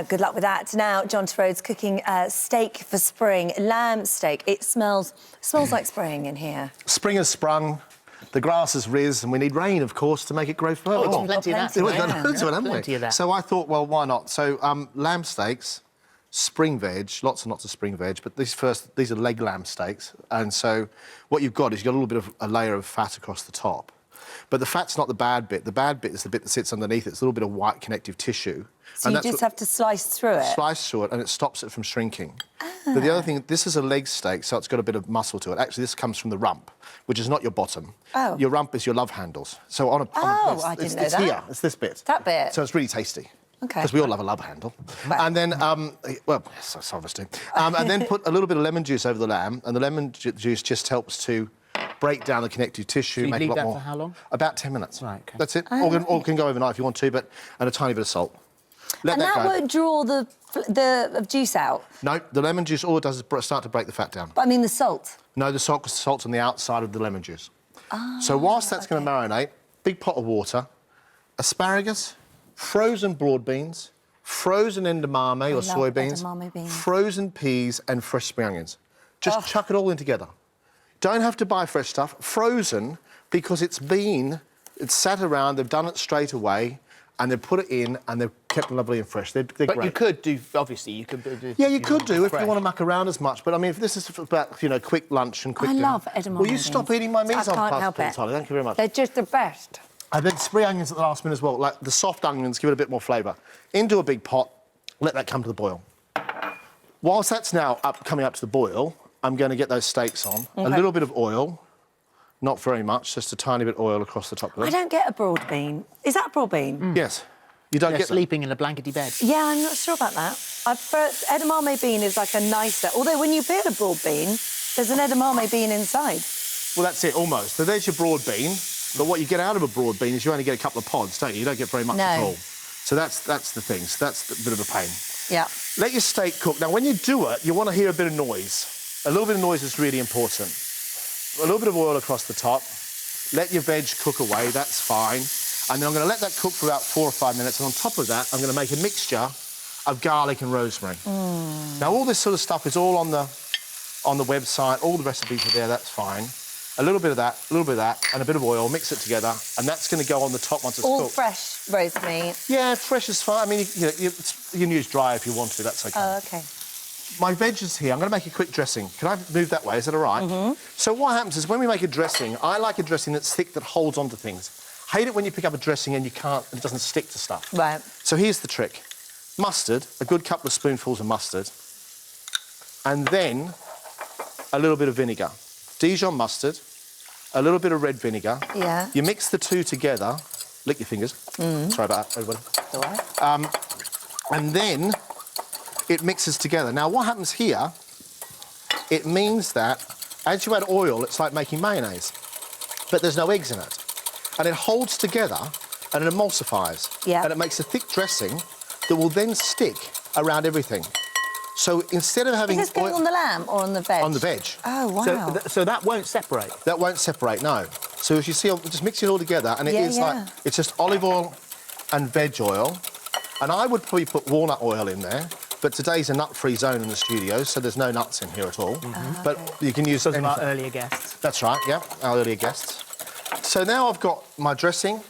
Good luck with that. Now, John Torode's cooking steak for spring, lamb steak. It smells like spring in here. Spring has sprung, the grass has riz, and we need rain, of course, to make it grow further. Oh, plenty of that. We've got loads of it, haven't we? Plenty of that. So I thought, well, why not? So lamb steaks, spring veg, lots and lots of spring veg, but these are leg lamb steaks, and so what you've got is you've got a little bit of a layer of fat across the top. But the fat's not the bad bit. The bad bit is the bit that sits underneath it. It's a little bit of white connective tissue. So you just have to slice through it? Slice through it, and it stops it from shrinking. But the other thing, this is a leg steak, so it's got a bit of muscle to it. Actually, this comes from the rump, which is not your bottom. Oh. Your rump is your love handles. So I didn't know it's that. here, it's this bit. That bit? So it's really tasty. OK. Because we all love a love handle. Well. And then, well, yes, some of us do. And then put a little bit of lemon juice over the lamb, and the lemon juice just helps to break down the connective tissue, So you make leave a lot that more. for how long? About 10 minutes. Right, OK. That's it. Oh, Or can go overnight if you want to, and a tiny bit of salt. Let And that go. won't draw the juice out? No, the lemon juice, all it does is start to break the fat down. But I mean the salt? No, the salt's on the outside of the lemon juice. So whilst that's going to marinate, big pot of water, asparagus, frozen broad beans, frozen edamame or soybeans, edamame beans. frozen peas and fresh spring onions. Just chuck it all in together. Don't have to buy fresh stuff. Frozen, because it's sat around, they've done it straight away, and they've put it in, and they've kept it lovely and fresh. They're But great. you could do, obviously, you could do... Yeah, you could do if fresh. you want to muck around as much. But, I mean, if this is about, quick lunch and quick dinner... I love edamame Will you stop beans. eating my mise en I can't place, help please, it. Holly? Thank you very much. They're just the best. And then spring onions at the last minute as well. Like, the soft onions give it a bit more flavour. Into a big pot, let that come to the boil. Whilst that's now coming up to the boil, I'm going to get those steaks on. A little bit of oil, not very much, just a tiny bit of oil across the top of them. I don't get a broad bean. Is that a broad bean? Yes. You don't They're get them. sleeping in a blankety bed. Yeah, I'm not sure about that. I prefer... Edamame bean is like a nicer... Although when you peel a broad bean, there's an edamame bean inside. Well, that's it, almost. So there's your broad bean, but what you get out of a broad bean is you only get a couple of pods, don't you? You don't get very much at all. So that's the thing. So that's a bit of a pain. Yeah. Let your steak cook. Now, when you do it, you want to hear a bit of noise. A little bit of noise is really important. A little bit of oil across the top. Let your veg cook away, that's fine. And then I'm going to let that cook for about 4 or 5 minutes, and on top of that, I'm going to make a mixture of garlic and rosemary. Now, all this sort of stuff is all on the website. All the recipes are there, that's fine. A little bit of that, a little bit of that, and a bit of oil, mix it together, and that's going to go on the top once it's All cooked. fresh rosemary. Yeah, fresh is fine. I mean, you can use dry if you want to, that's OK. Oh, OK. My veg is here. I'm going to make a quick dressing. Can I move that way? Is that all right? So what happens is when we make a dressing, I like a dressing that's thick, that holds onto things. Hate it when you pick up a dressing and it doesn't stick to stuff. Right. So here's the trick. Mustard, a good couple of spoonfuls of mustard, and then a little bit of vinegar. Dijon mustard, a little bit of red vinegar. Yeah. You mix the two together. Lick your fingers. Sorry about that, everybody. It's all right. And then it mixes together. Now, what happens here, it means that as you add oil, it's like making mayonnaise, but there's no eggs in it. And it holds together and it emulsifies. Yeah. And it makes a thick dressing that will then stick around everything. So instead of having Is this going on the lamb or on the veg? on the veg. Oh, wow. So that won't separate? That won't separate, no. So as you see, just mix it all together, and it is like, it's just olive oil and veg oil. And I would probably put walnut oil in there, but today's a nut-free zone in the studio, so there's no nuts in here at all. But you can use Some of our anything. earlier guests. That's right, yeah, our earlier guests. So now I've got my dressing,